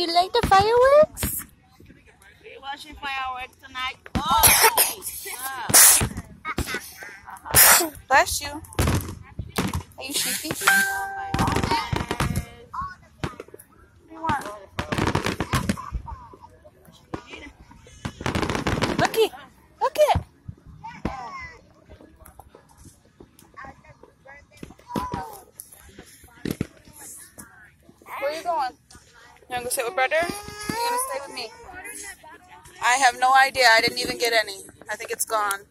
you like the fireworks? We're watching fireworks tonight. Oh! Bless you. Are you sheepy? Looky! Look it! Where are you going? You want to go sit with brother? Or you going to stay with me? I have no idea. I didn't even get any. I think it's gone.